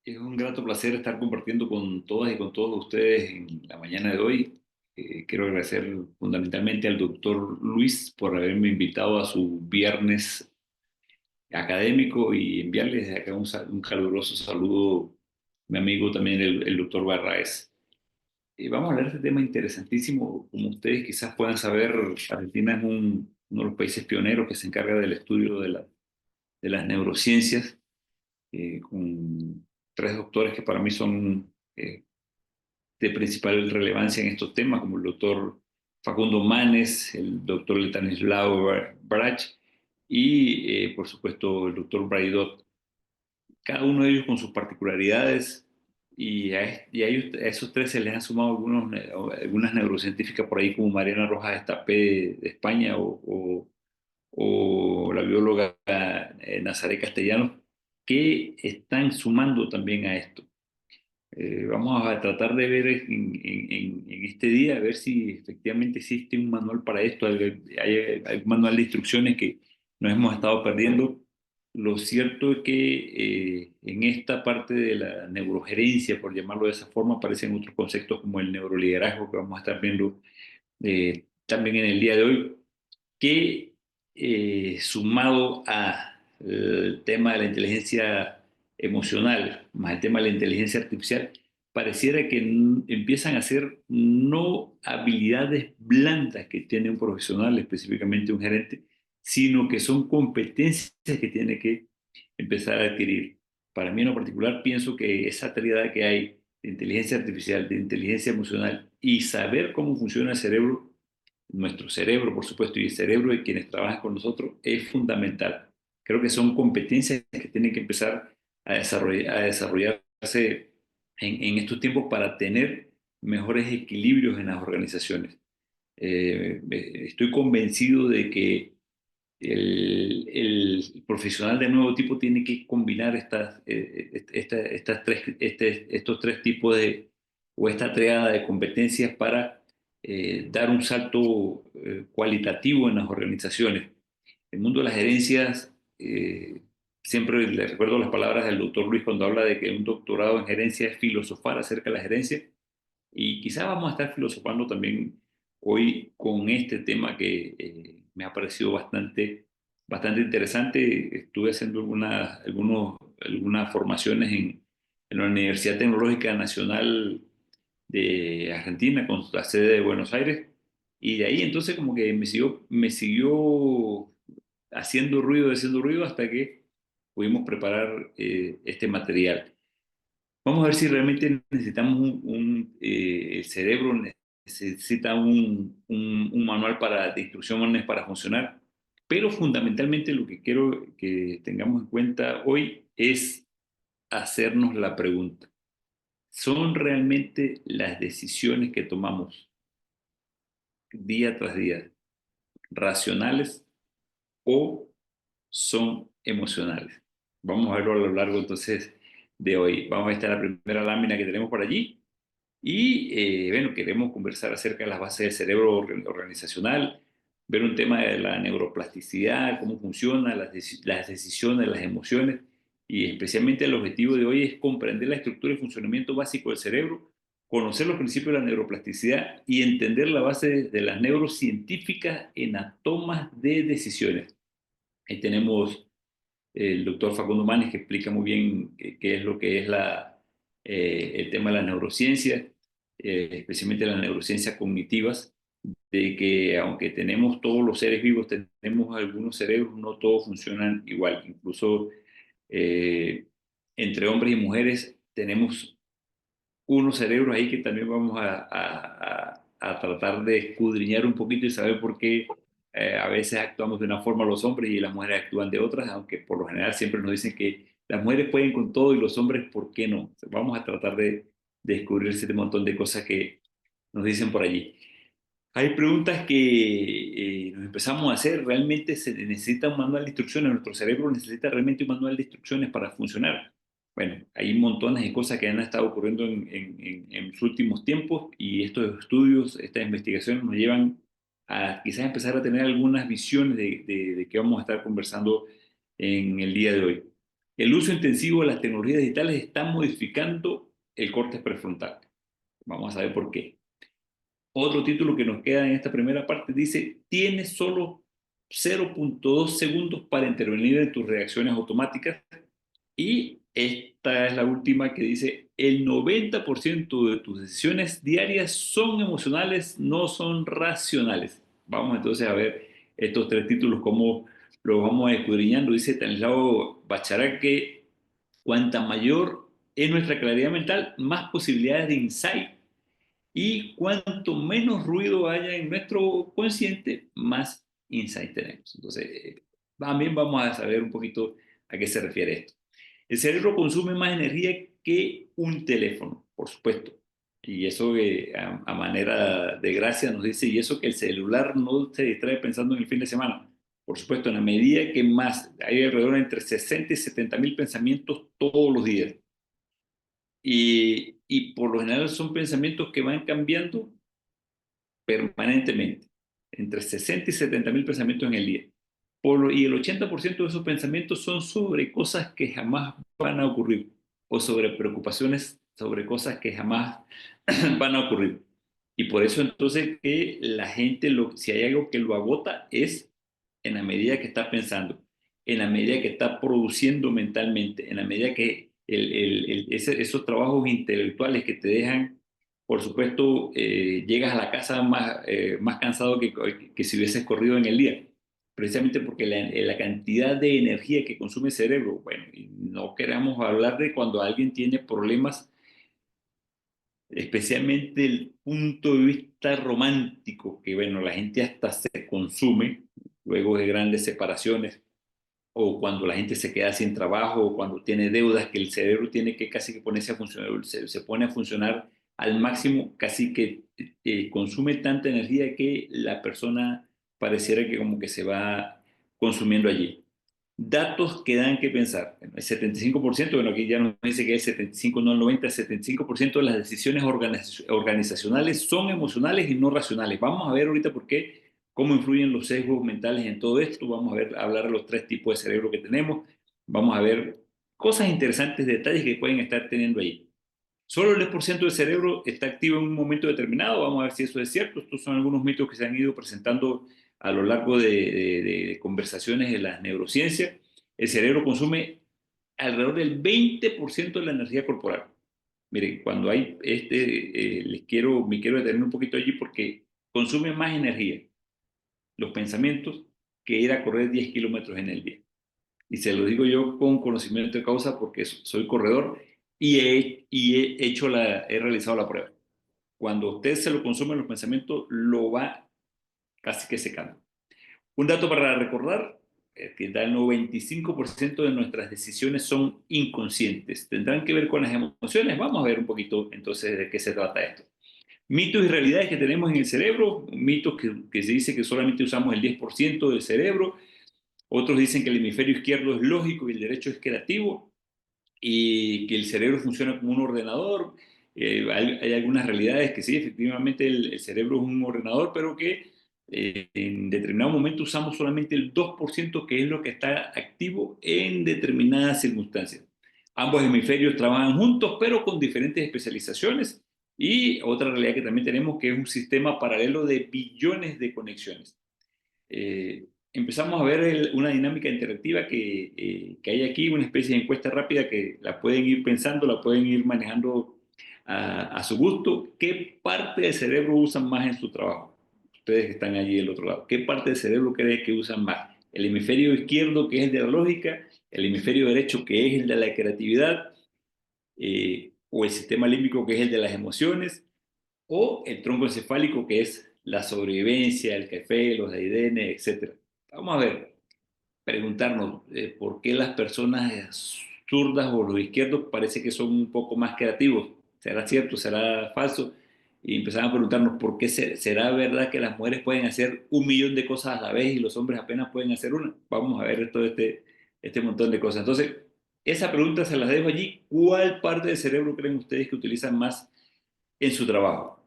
Es un grato placer estar compartiendo con todas y con todos ustedes en la mañana de hoy. Quiero agradecer fundamentalmente al doctor Luis por haberme invitado a su viernes académico y enviarles desde acá un caluroso saludo, mi amigo también el doctor Barraez. Vamos a hablar de este tema interesantísimo. Como ustedes quizás puedan saber, Argentina es uno de los países pioneros que se encarga del estudio de las neurociencias, con tres doctores que para mí son de principal relevancia en estos temas, como el doctor Facundo Manes, el doctor Letanislao Brach y, por supuesto, el doctor Braidot. Cada uno de ellos con sus particularidades, a esos tres se les han sumado algunas neurocientíficas por ahí, como Mariana Rojas Estapé de España o la bióloga Nazaré Castellanos, que están sumando también a esto. Vamos a tratar de ver en este día, a ver si efectivamente existe un manual para esto, hay un manual de instrucciones que nos hemos estado perdiendo. Lo cierto es que en esta parte de la neurogerencia, por llamarlo de esa forma, aparecen otros conceptos como el neuroliderazgo que vamos a estar viendo también en el día de hoy, que sumado al tema de la inteligencia emocional, más el tema de la inteligencia artificial, pareciera que empiezan a ser no habilidades blandas que tiene un profesional, específicamente un gerente, sino que son competencias que tiene que empezar a adquirir. Para mí en lo particular pienso que esa tríada que hay de inteligencia artificial, de inteligencia emocional y saber cómo funciona el cerebro, nuestro cerebro, por supuesto, y el cerebro de quienes trabajan con nosotros es fundamental. Creo que son competencias que tienen que empezar a desarrollarse en estos tiempos para tener mejores equilibrios en las organizaciones. Estoy convencido de que el profesional de nuevo tipo tiene que combinar estos tres tipos o esta triada de competencias para dar un salto cualitativo en las organizaciones. El mundo de las gerencias, siempre le recuerdo las palabras del doctor Luis cuando habla de que un doctorado en gerencia es filosofar acerca de la gerencia, y quizás vamos a estar filosofando también hoy con este tema que me ha parecido bastante interesante. Estuve haciendo algunas formaciones en la Universidad Tecnológica Nacional de Argentina, con la sede de Buenos Aires, y de ahí entonces como que me siguió haciendo ruido hasta que pudimos preparar este material. Vamos a ver si realmente necesitamos el cerebro necesita un manual de instrucciones para funcionar, pero fundamentalmente lo que quiero que tengamos en cuenta hoy es hacernos la pregunta: ¿son realmente las decisiones que tomamos día tras día racionales o son emocionales? Vamos a verlo a lo largo entonces de hoy. Vamos a estar la primera lámina que tenemos por allí. Y bueno, queremos conversar acerca de las bases del cerebro organizacional, ver un tema de la neuroplasticidad, cómo funciona, las decisiones, las emociones, y especialmente el objetivo de hoy es comprender la estructura y funcionamiento básico del cerebro, conocer los principios de la neuroplasticidad y entender la base de las neurocientíficas en la toma de decisiones. Ahí tenemos el doctor Facundo Manes, que explica muy bien qué es lo que es el tema de la neurociencia, especialmente las neurociencias cognitivas, de que aunque tenemos todos los seres vivos, tenemos algunos cerebros, no todos funcionan igual. Incluso eh, entre hombres y mujeres tenemos unos cerebros ahí que también vamos a tratar de escudriñar un poquito y saber por qué a veces actuamos de una forma los hombres y las mujeres actúan de otras, aunque por lo general siempre nos dicen que las mujeres pueden con todo y los hombres, ¿por qué no? Vamos a tratar de descubrir ese montón de cosas que nos dicen por allí. Hay preguntas que nos empezamos a hacer. ¿Realmente se necesita un manual de instrucciones? ¿Nuestro cerebro necesita realmente un manual de instrucciones para funcionar? Bueno, hay montones de cosas que han estado ocurriendo en los últimos tiempos, y estos estudios, estas investigaciones nos llevan a quizás empezar a tener algunas visiones de qué vamos a estar conversando en el día de hoy. El uso intensivo de las tecnologías digitales está modificando el córtex prefrontal. Vamos a ver por qué. Otro título que nos queda en esta primera parte dice, tienes solo 0.2 segundos para intervenir en tus reacciones automáticas. Y esta es la última que dice, el 90% de tus decisiones diarias son emocionales, no son racionales. Vamos entonces a ver estos tres títulos, cómo los vamos escudriñando. Dice Stanislao Bacharach que cuanta mayor es nuestra claridad mental, más posibilidades de insight, y cuanto menos ruido haya en nuestro consciente, más insight tenemos. Entonces, también vamos a saber un poquito a qué se refiere esto. El cerebro consume más energía que un teléfono, por supuesto. Y eso a manera de gracia nos dice, y eso que el celular no se distrae pensando en el fin de semana. Por supuesto, en la medida que más, hay alrededor de entre 60 y 70 mil pensamientos todos los días. Y por lo general son pensamientos que van cambiando permanentemente, entre 60 y 70 mil pensamientos en el día. Y el 80% de esos pensamientos son sobre cosas que jamás van a ocurrir o sobre preocupaciones sobre cosas que jamás van a ocurrir. Y por eso entonces que la gente, si hay algo que lo agota, es en la medida que está pensando, en la medida que está produciendo mentalmente, en la medida que esos trabajos intelectuales que te dejan, por supuesto, llegas a la casa más cansado que si hubieses corrido en el día, precisamente porque la cantidad de energía que consume el cerebro, bueno, y no queramos hablar de cuando alguien tiene problemas, especialmente el punto de vista romántico, que bueno, la gente hasta se consume luego de grandes separaciones, o cuando la gente se queda sin trabajo, o cuando tiene deudas, que el cerebro tiene que casi que ponerse a funcionar, se pone a funcionar al máximo, casi que consume tanta energía que la persona pareciera que como que se va consumiendo allí. Datos que dan que pensar. El 75%, bueno, aquí ya nos dice que es 75, no el 90, el 75% de las decisiones organizacionales son emocionales y no racionales. Vamos a ver ahorita por qué, cómo influyen los sesgos mentales en todo esto. Vamos a ver, hablar de los tres tipos de cerebro que tenemos. Vamos a ver cosas interesantes, detalles que pueden estar teniendo ahí. Solo el 10% del cerebro está activo en un momento determinado. Vamos a ver si eso es cierto. Estos son algunos mitos que se han ido presentando a lo largo de conversaciones de las neurociencias. El cerebro consume alrededor del 20% de la energía corporal. Miren, cuando hay me quiero detener un poquito allí porque consume más energía los pensamientos que ir a correr 10 kilómetros en el día. Y se lo digo yo con conocimiento de causa porque soy corredor he realizado la prueba. Cuando usted se lo consume en los pensamientos, lo va casi que secando. Un dato para recordar, que el 95% de nuestras decisiones son inconscientes. ¿Tendrán que ver con las emociones? Vamos a ver un poquito entonces de qué se trata esto. Mitos y realidades que tenemos en el cerebro, mitos que se dice que solamente usamos el 10% del cerebro, otros dicen que el hemisferio izquierdo es lógico y el derecho es creativo, y que el cerebro funciona como un ordenador. Hay algunas realidades que sí, efectivamente el cerebro es un ordenador, pero que en determinado momento usamos solamente el 2%, que es lo que está activo en determinadas circunstancias. Ambos hemisferios trabajan juntos, pero con diferentes especializaciones. Y otra realidad que también tenemos, que es un sistema paralelo de billones de conexiones. Empezamos a ver una dinámica interactiva que hay aquí, una especie de encuesta rápida que la pueden ir pensando, la pueden ir manejando a su gusto. ¿Qué parte del cerebro usan más en su trabajo? Ustedes que están allí del otro lado. ¿Qué parte del cerebro creen que usan más? ¿El hemisferio izquierdo, que es el de la lógica? ¿El hemisferio derecho, que es el de la creatividad? ¿O el sistema límbico, que es el de las emociones? ¿O el tronco encefálico, que es la sobrevivencia, el café, los ADN, etcétera? Vamos a ver, preguntarnos por qué las personas zurdas o los izquierdos parece que son un poco más creativos. ¿Será cierto? ¿Será falso? Y empezamos a preguntarnos por qué será verdad que las mujeres pueden hacer 1 millón de cosas a la vez y los hombres apenas pueden hacer una. Vamos a ver todo este montón de cosas. Entonces, esa pregunta se las dejo allí. ¿Cuál parte del cerebro creen ustedes que utilizan más en su trabajo?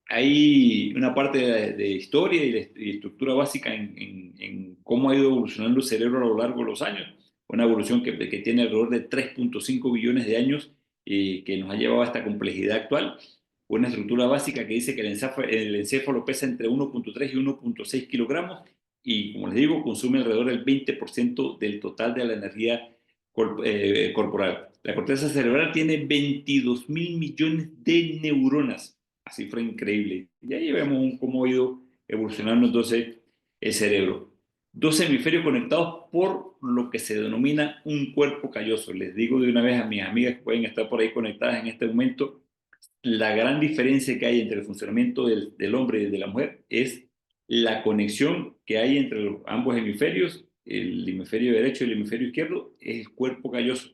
Hay una parte de historia y estructura básica en cómo ha ido evolucionando el cerebro a lo largo de los años. una evolución que tiene alrededor de 3,5 billones de años que nos ha llevado a esta complejidad actual. Una estructura básica que dice que el encéfalo pesa entre 1,3 y 1,6 kilogramos y, como les digo, consume alrededor del 20% del total de la energía corporal. La corteza cerebral tiene 22 mil millones de neuronas, una cifra increíble. Y ahí vemos cómo ha ido evolucionando entonces el cerebro. Dos hemisferios conectados por lo que se denomina un cuerpo calloso. Les digo de una vez a mis amigas que pueden estar por ahí conectadas en este momento, la gran diferencia que hay entre el funcionamiento del hombre y de la mujer es la conexión que hay entre ambos hemisferios, el hemisferio derecho y el hemisferio izquierdo, es el cuerpo calloso.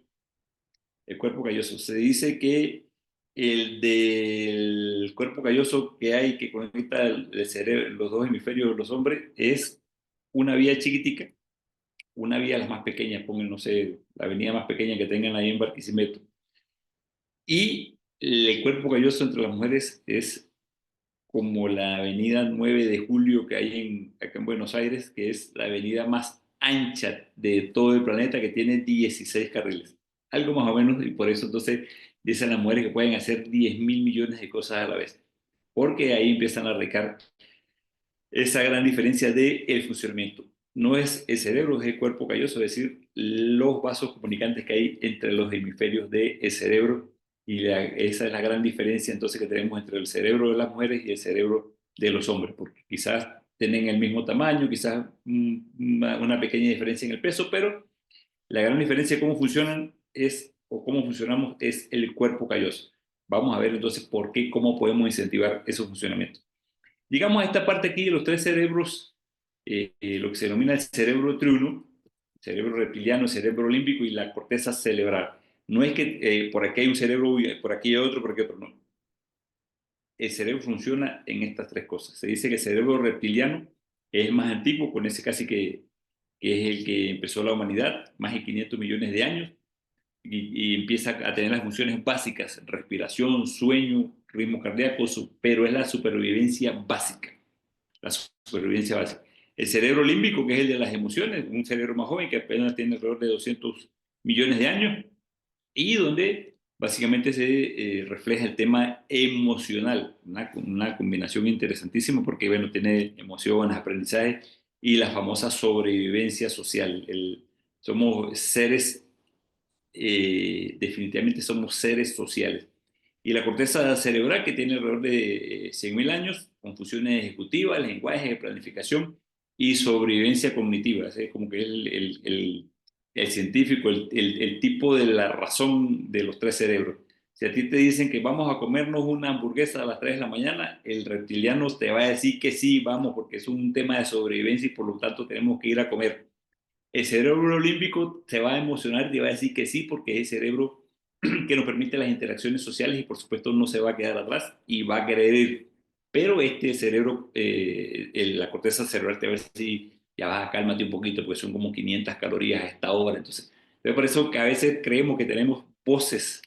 El cuerpo calloso. Se dice que el del cuerpo calloso que hay que conecta el cerebro, los dos hemisferios de los hombres es una vía chiquitica, una vía las más pequeñas, pongan, no sé, la avenida más pequeña que tengan ahí en Barquisimeto. Y el cuerpo calloso entre las mujeres es como la avenida 9 de Julio que hay acá en Buenos Aires, que es la avenida más ancha de todo el planeta, que tiene 16 carriles. Algo más o menos, y por eso entonces dicen las mujeres que pueden hacer 10 mil millones de cosas a la vez, porque ahí empiezan a radicar esa gran diferencia de el funcionamiento. No es el cerebro, es el cuerpo calloso, es decir, los vasos comunicantes que hay entre los hemisferios del cerebro. Y esa es la gran diferencia entonces que tenemos entre el cerebro de las mujeres y el cerebro de los hombres, porque quizás tienen el mismo tamaño, quizás una pequeña diferencia en el peso, pero la gran diferencia de cómo funcionan es, o cómo funcionamos, es el cuerpo calloso. Vamos a ver entonces por qué, cómo podemos incentivar ese funcionamiento. Llegamos a esta parte aquí de los tres cerebros, lo que se denomina el cerebro triuno, cerebro reptiliano, cerebro límbico y la corteza cerebral. No es que por aquí hay un cerebro, por aquí hay otro, por aquí otro, no. El cerebro funciona en estas tres cosas. Se dice que el cerebro reptiliano es el más antiguo, con ese casi que es el que empezó la humanidad, más de 500 millones de años, y empieza a tener las funciones básicas, respiración, sueño, ritmo cardíaco, pero es la supervivencia básica. La supervivencia básica. El cerebro límbico, que es el de las emociones, un cerebro más joven que apenas tiene alrededor de 200 millones de años, y donde básicamente se refleja el tema emocional, una combinación interesantísima porque, bueno, tiene emociones, aprendizaje y la famosa sobrevivencia social. Somos seres, definitivamente somos seres sociales. Y la corteza cerebral, que tiene alrededor de 100.000 años, con funciones ejecutivas, lenguaje, planificación y sobrevivencia cognitiva. Es como que es el científico, el tipo de la razón de los tres cerebros. Si a ti te dicen que vamos a comernos una hamburguesa a las 3 de la mañana, el reptiliano te va a decir que sí, vamos, porque es un tema de sobrevivencia y por lo tanto tenemos que ir a comer. El cerebro límbico te va a emocionar y te va a decir que sí, porque es el cerebro que nos permite las interacciones sociales y por supuesto no se va a quedar atrás y va a querer ir. Pero este cerebro, la corteza cerebral te va a decir, ya va, cálmate un poquito, porque son como 500 calorías a esta hora. Entonces, por eso que a veces creemos que tenemos voces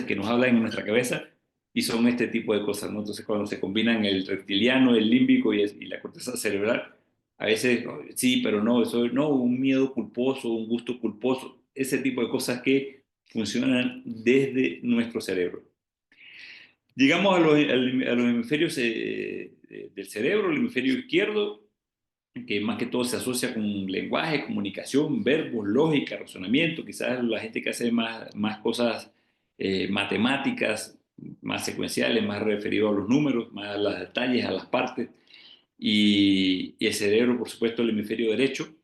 que nos hablan en nuestra cabeza y son este tipo de cosas, ¿no? Entonces, cuando se combinan el reptiliano, el límbico y la corteza cerebral, a veces sí, pero no, eso no, un miedo culposo, un gusto culposo, ese tipo de cosas que funcionan desde nuestro cerebro. Llegamos a los hemisferios del cerebro, el hemisferio izquierdo, que más que todo se asocia con lenguaje, comunicación, verbos, lógica, razonamiento, quizás la gente que hace más cosas matemáticas, más secuenciales, más referido a los números, más a los detalles, a las partes, y el cerebro, por supuesto, el hemisferio derecho,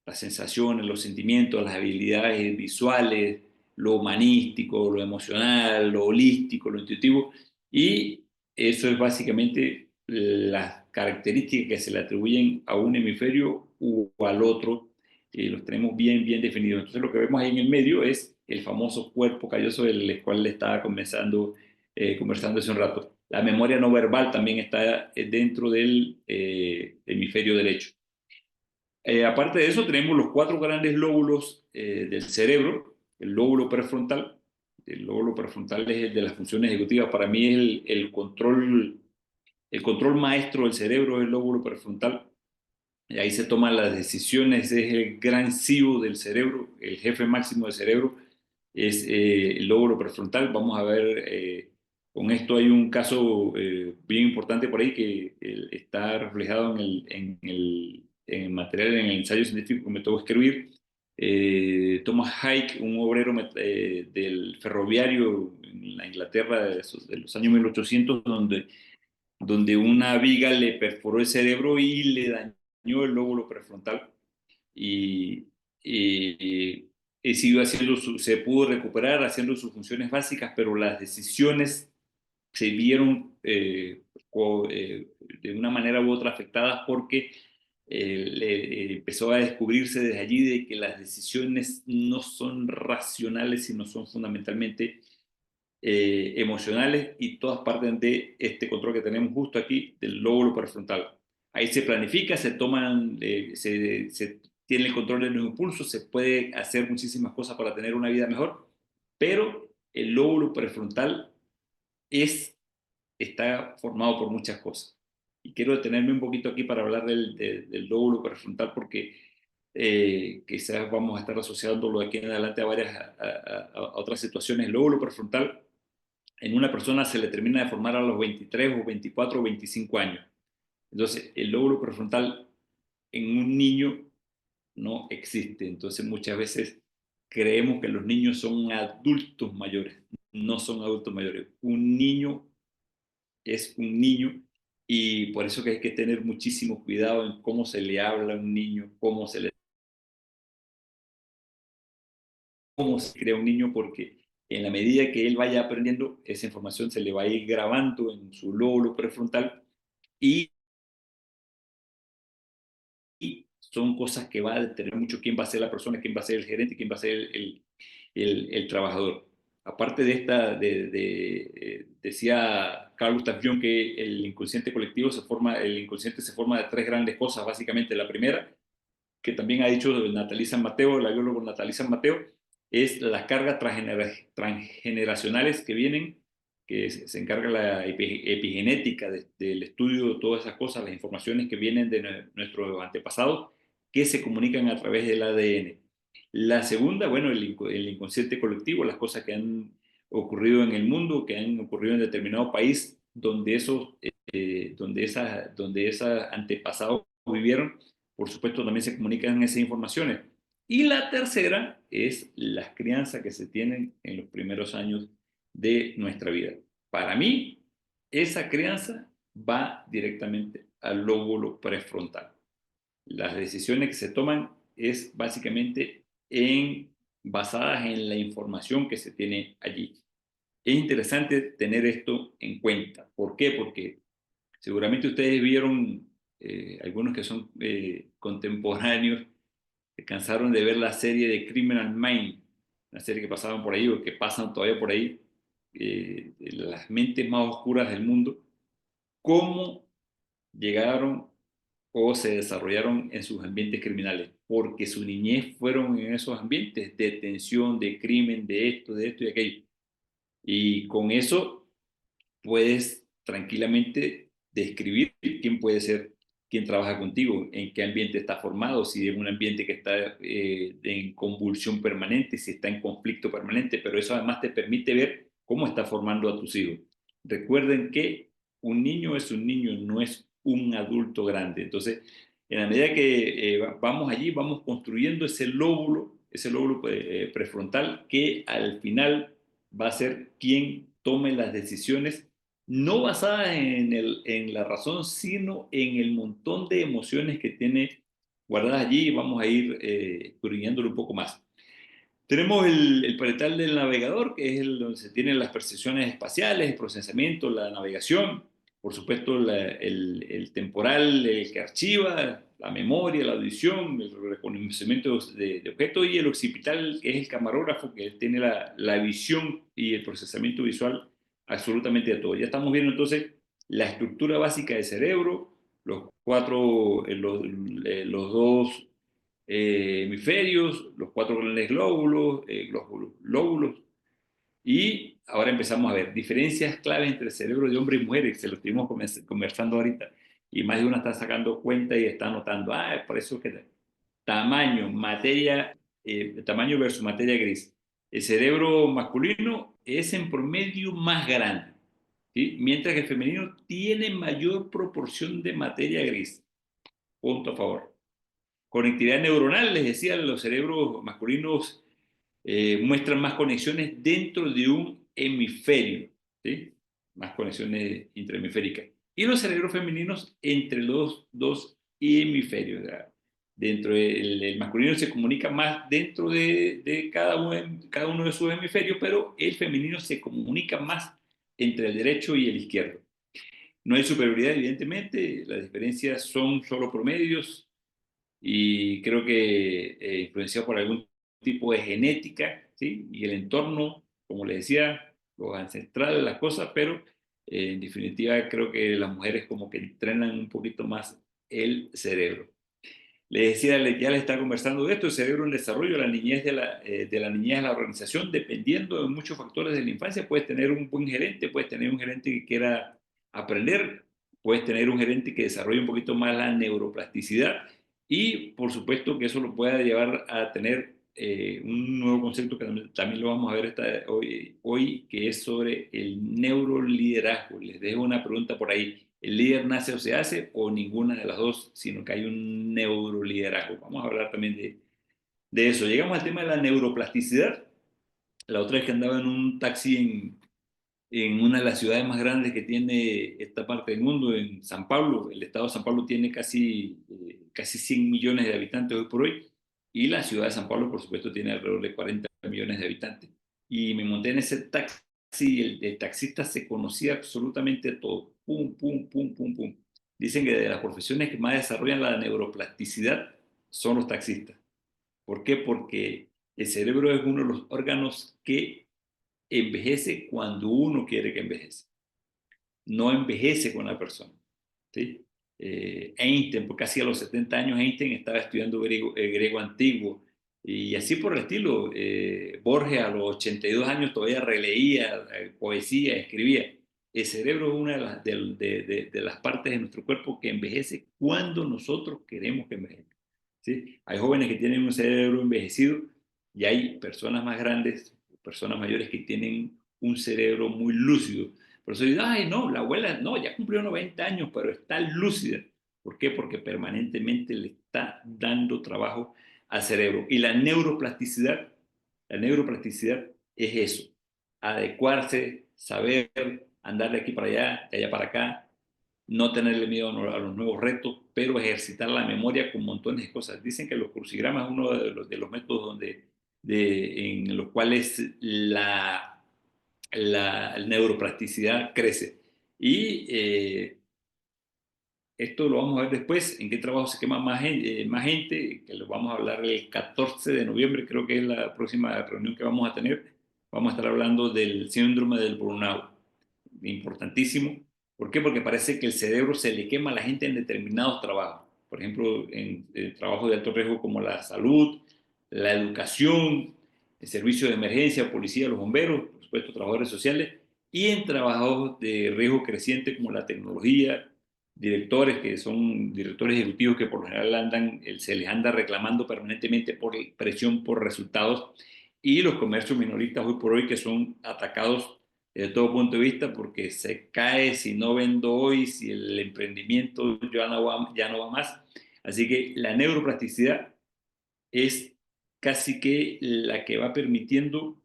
las sensaciones, los sentimientos, las habilidades visuales, lo humanístico, lo emocional, lo holístico, lo intuitivo, y eso es básicamente las características que se le atribuyen a un hemisferio u al otro, los tenemos bien, bien definidos. Entonces lo que vemos ahí en el medio es el famoso cuerpo calloso del cual le estaba conversando hace un rato. La memoria no verbal también está dentro del hemisferio derecho. Aparte de eso, tenemos los cuatro grandes lóbulos del cerebro. El lóbulo prefrontal. El lóbulo prefrontal es el de las funciones ejecutivas. Para mí es el control maestro del cerebro, es el lóbulo prefrontal. y ahí se toman las decisiones, es el gran CEO del cerebro, el jefe máximo del cerebro, es el lóbulo prefrontal. Vamos a ver, con esto hay un caso bien importante por ahí que está reflejado en el material, en el ensayo científico que me tocó escribir. Thomas Hike, un obrero del ferroviario en la Inglaterra de los años 1800, donde una viga le perforó el cerebro y le dañó el lóbulo prefrontal y, y, y siguió se pudo recuperar haciendo sus funciones básicas, pero las decisiones se vieron de una manera u otra afectadas porque empezó a descubrirse desde allí de que las decisiones no son racionales, sino son fundamentalmente emocionales, y todas parten de este control que tenemos justo aquí del lóbulo prefrontal. Ahí se planifica, se toman, se tiene el control de los impulsos, se puede hacer muchísimas cosas para tener una vida mejor, pero el lóbulo prefrontal es, está formado por muchas cosas. Y quiero detenerme un poquito aquí para hablar del lóbulo prefrontal porque quizás vamos a estar asociándolo de aquí en adelante a varias a otras situaciones. El lóbulo prefrontal en una persona se le termina de formar a los 23 o 24 o 25 años. Entonces, el lóbulo prefrontal en un niño no existe. Entonces, muchas veces creemos que los niños son adultos mayores. No son adultos mayores. Un niño es un niño, y por eso que hay que tener muchísimo cuidado en cómo se le habla a un niño, cómo se crea un niño, porque en la medida que él vaya aprendiendo, esa información se le va a ir grabando en su lóbulo prefrontal, y son cosas que va a determinar mucho quién va a ser la persona, quién va a ser el gerente, quién va a ser el trabajador. Aparte de esta, decía Carl Gustav Jung que el inconsciente colectivo el inconsciente se forma de tres grandes cosas, básicamente. La primera, que también ha dicho Natalie San Mateo, la bióloga Natalie San Mateo, es las cargas transgeneracionales que vienen, que se encarga la epigenética del estudio de todas esas cosas, las informaciones que vienen de nuestros antepasados, que se comunican a través del ADN. La segunda, bueno, el inconsciente colectivo, las cosas que han ocurrido en el mundo, que han ocurrido en determinado país, donde esos antepasados vivieron, por supuesto también se comunican esas informaciones. Y la tercera es las crianzas que se tienen en los primeros años de nuestra vida. Para mí, esa crianza va directamente al lóbulo prefrontal. Las decisiones que se toman es básicamente basadas en la información que se tiene allí. Es interesante tener esto en cuenta. ¿Por qué? Porque seguramente ustedes vieron, algunos que son contemporáneos, se cansaron de ver la serie de Criminal Minds, una serie que pasaban por ahí o que pasan todavía por ahí, de las mentes más oscuras del mundo, cómo llegaron o se desarrollaron en sus ambientes criminales, porque su niñez fueron en esos ambientes de tensión, de crimen, de esto y aquello. Y con eso puedes tranquilamente describir quién puede ser, quién trabaja contigo, en qué ambiente está formado, si es un ambiente que está en convulsión permanente, si está en conflicto permanente, pero eso además te permite ver cómo está formando a tus hijos. Recuerden que un niño es un niño, no es un adulto grande. Entonces, en la medida que vamos allí, vamos construyendo ese lóbulo prefrontal, que al final va a ser quien tome las decisiones no basada en la razón, sino en el montón de emociones que tiene guardadas allí, y vamos a ir escudriñándolo un poco más. Tenemos el parietal del navegador, que es donde se tienen las percepciones espaciales, el procesamiento, la navegación, por supuesto el temporal, el que archiva, la memoria, la audición, el reconocimiento de objetos, y el occipital, que es el camarógrafo, que tiene la visión y el procesamiento visual absolutamente de todo. Ya estamos viendo entonces la estructura básica del cerebro, los cuatro, los dos hemisferios, los cuatro grandes lóbulos, y ahora empezamos a ver diferencias claves entre el cerebro de hombre y mujer, que se lo estuvimos conversando ahorita. y más de una está sacando cuenta y está notando, por eso que tamaño, tamaño versus materia gris. El cerebro masculino es en promedio más grande, ¿sí? Mientras que el femenino tiene mayor proporción de materia gris. Punto a favor. Conectividad neuronal, les decía, los cerebros masculinos muestran más conexiones dentro de un hemisferio, ¿sí? Más conexiones intrahemisféricas. Y los cerebros femeninos entre los dos hemisferios. ¿Verdad? Dentro del masculino se comunica más dentro de cada uno de sus hemisferios, pero el femenino se comunica más entre el derecho y el izquierdo. No hay superioridad, evidentemente, las diferencias son solo promedios, y creo que influenciado por algún tipo de genética, ¿sí? Y el entorno, como le decía, los ancestrales, las cosas, pero en definitiva creo que las mujeres como que entrenan un poquito más el cerebro. Le decía, ya le estaba conversando de esto, el cerebro en desarrollo, la niñez de la niñez de la organización, dependiendo de muchos factores de la infancia, puedes tener un buen gerente, puedes tener un gerente que quiera aprender, puedes tener un gerente que desarrolle un poquito más la neuroplasticidad y por supuesto que eso lo pueda llevar a tener un nuevo concepto que también lo vamos a ver hoy, que es sobre el neuroliderazgo. Les dejo una pregunta por ahí. ¿El líder nace o se hace o ninguna de las dos, sino que hay un neuroliderazgo? Vamos a hablar también de eso. Llegamos al tema de la neuroplasticidad. La otra vez que andaba en un taxi en una de las ciudades más grandes que tiene esta parte del mundo, en San Pablo. El estado de San Pablo tiene casi 100 millones de habitantes hoy por hoy, y la ciudad de San Pablo, por supuesto, tiene alrededor de 40 millones de habitantes. Y me monté en ese taxi y el taxista se conocía absolutamente todo. Pum, pum, pum, pum, pum. Dicen que de las profesiones que más desarrollan la neuroplasticidad son los taxistas. ¿Por qué? Porque el cerebro es uno de los órganos que envejece cuando uno quiere que envejece, no envejece con la persona, ¿sí? Einstein, por casi a los 70 años, Einstein estaba estudiando griego antiguo, y así por el estilo. Borges a los 82 años todavía releía poesía, escribía. El cerebro es una de las partes de nuestro cuerpo que envejece cuando nosotros queremos que envejezca, ¿sí? Hay jóvenes que tienen un cerebro envejecido y hay personas más grandes, personas mayores que tienen un cerebro muy lúcido. Por eso digo, ay, no, la abuela, no, ya cumplió 90 años, pero está lúcida. ¿Por qué? Porque permanentemente le está dando trabajo al cerebro. Y la neuroplasticidad es eso, adecuarse, saber, andar de aquí para allá, de allá para acá, no tenerle miedo a los nuevos retos, pero ejercitar la memoria con montones de cosas. Dicen que los crucigramas es uno de los métodos en los cuales la neuroplasticidad crece. Y esto lo vamos a ver después, en qué trabajo se quema más gente, que lo vamos a hablar el 14 de noviembre, creo que es la próxima reunión que vamos a tener. Vamos a estar hablando del síndrome del burnout, importantísimo. ¿Por qué? Porque parece que el cerebro se le quema a la gente en determinados trabajos. Por ejemplo, en trabajos de alto riesgo como la salud, la educación, el servicio de emergencia, policía, los bomberos, por supuesto, trabajadores sociales, y en trabajos de riesgo creciente como la tecnología, directores que son directores ejecutivos que por lo general se les anda reclamando permanentemente por presión por resultados, y los comercios minoristas hoy por hoy que son atacados desde todo punto de vista porque se cae si no vendo hoy, si el emprendimiento ya no va más. Así que la neuroplasticidad es casi que la que va permitiendo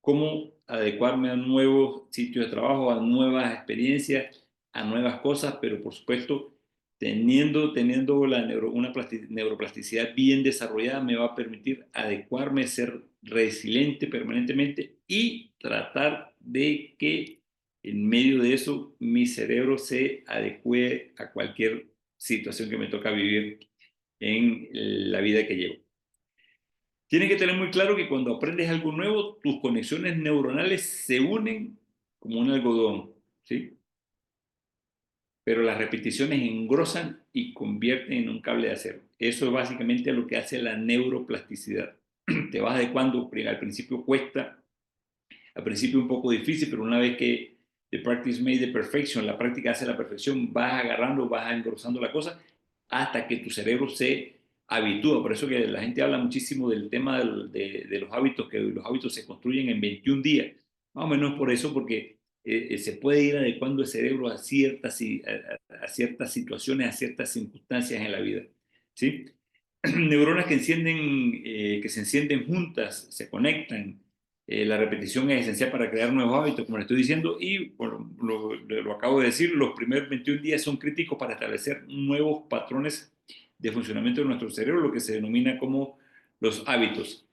cómo adecuarme a nuevos sitios de trabajo, a nuevas experiencias, a nuevas cosas, pero por supuesto, teniendo una neuroplasticidad bien desarrollada, me va a permitir adecuarme, ser resiliente permanentemente y tratar de que en medio de eso mi cerebro se adecue a cualquier situación que me toca vivir en la vida que llevo. Tienes que tener muy claro que cuando aprendes algo nuevo, tus conexiones neuronales se unen como un algodón, ¿sí? Pero las repeticiones engrosan y convierten en un cable de acero. Eso es básicamente lo que hace la neuroplasticidad. Te vas adecuando, al principio cuesta, al principio un poco difícil, pero una vez que the practice made the perfection, la práctica hace la perfección, vas agarrando, vas engrosando la cosa hasta que tu cerebro se habitúa. Por eso que la gente habla muchísimo del tema de los hábitos, que los hábitos se construyen en 21 días. Más o menos por eso, porque se puede ir adecuando el cerebro a ciertas situaciones, a ciertas circunstancias en la vida. ¿Sí? Neuronas que se encienden juntas, se conectan. La repetición es esencial para crear nuevos hábitos, como le estoy diciendo, y bueno, lo acabo de decir, los primeros 21 días son críticos para establecer nuevos patrones de funcionamiento de nuestro cerebro, lo que se denomina como los hábitos.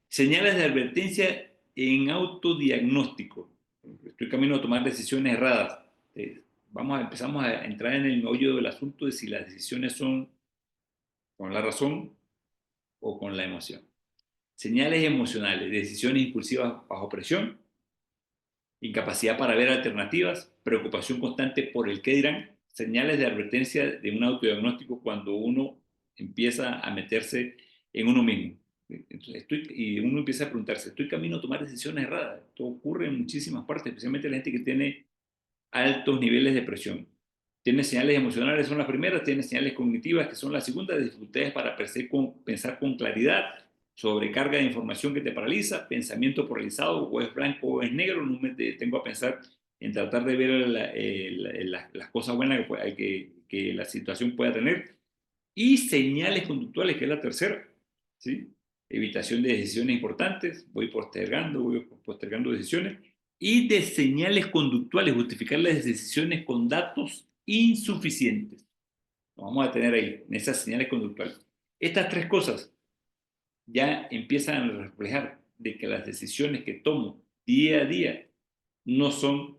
Señales de advertencia en autodiagnóstico. Estoy camino a tomar decisiones erradas. Empezamos a entrar en el meollo del asunto de si las decisiones son con la razón o con la emoción. Señales emocionales, decisiones impulsivas bajo presión, incapacidad para ver alternativas, preocupación constante por el qué dirán, señales de advertencia de un autodiagnóstico cuando uno empieza a meterse en uno mismo. Entonces, y uno empieza a preguntarse, ¿estoy camino a tomar decisiones erradas? Esto ocurre en muchísimas partes, especialmente la gente que tiene altos niveles de presión. Tiene señales emocionales, son las primeras, tiene señales cognitivas, que son las segundas, dificultades para pensar con claridad, sobrecarga de información que te paraliza, pensamiento polarizado, o es blanco o es negro, no me detengo a pensar en tratar de ver las cosas buenas que la situación pueda tener, y señales conductuales, que es la tercera, ¿sí? Evitación de decisiones importantes, voy postergando decisiones, y de señales conductuales, justificar las decisiones con datos insuficientes. Nos vamos a tener ahí, en esas señales conductuales. Estas tres cosas ya empiezan a reflejar de que las decisiones que tomo día a día no son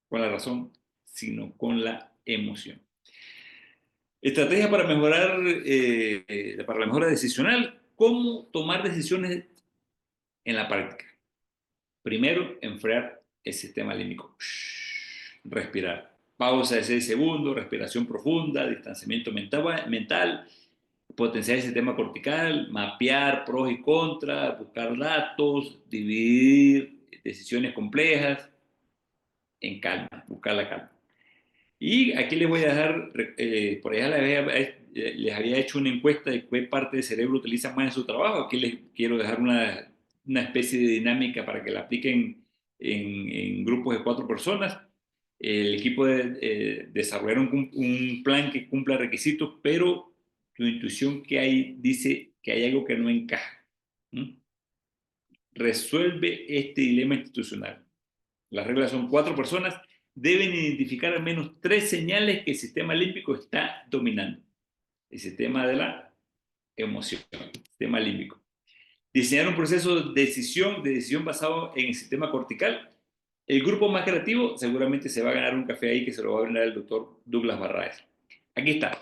con la razón, sino con la emoción. Estrategia para la mejora decisional. ¿Cómo tomar decisiones en la práctica? Primero, enfriar el sistema límbico. Respirar. Pausa de 6 segundos, respiración profunda, distanciamiento mental, potenciar el sistema cortical, mapear pros y contras, buscar datos, dividir decisiones complejas en calma, buscar la calma. Y aquí les voy a dejar, por allá les había hecho una encuesta de qué parte del cerebro utilizan más en su trabajo. Aquí les quiero dejar una especie de dinámica para que la apliquen en grupos de 4 personas. El equipo desarrollaron un plan que cumpla requisitos, pero tu intuición que hay dice que hay algo que no encaja. ¿Mm? Resuelve este dilema institucional. Las reglas son 4 personas, deben identificar al menos 3 señales que el sistema límbico está dominando. El sistema de la emoción, el sistema límbico. Diseñar un proceso de decisión basado en el sistema cortical. El grupo más creativo seguramente se va a ganar un café ahí que se lo va a brindar el doctor Douglas Barraez. Aquí está.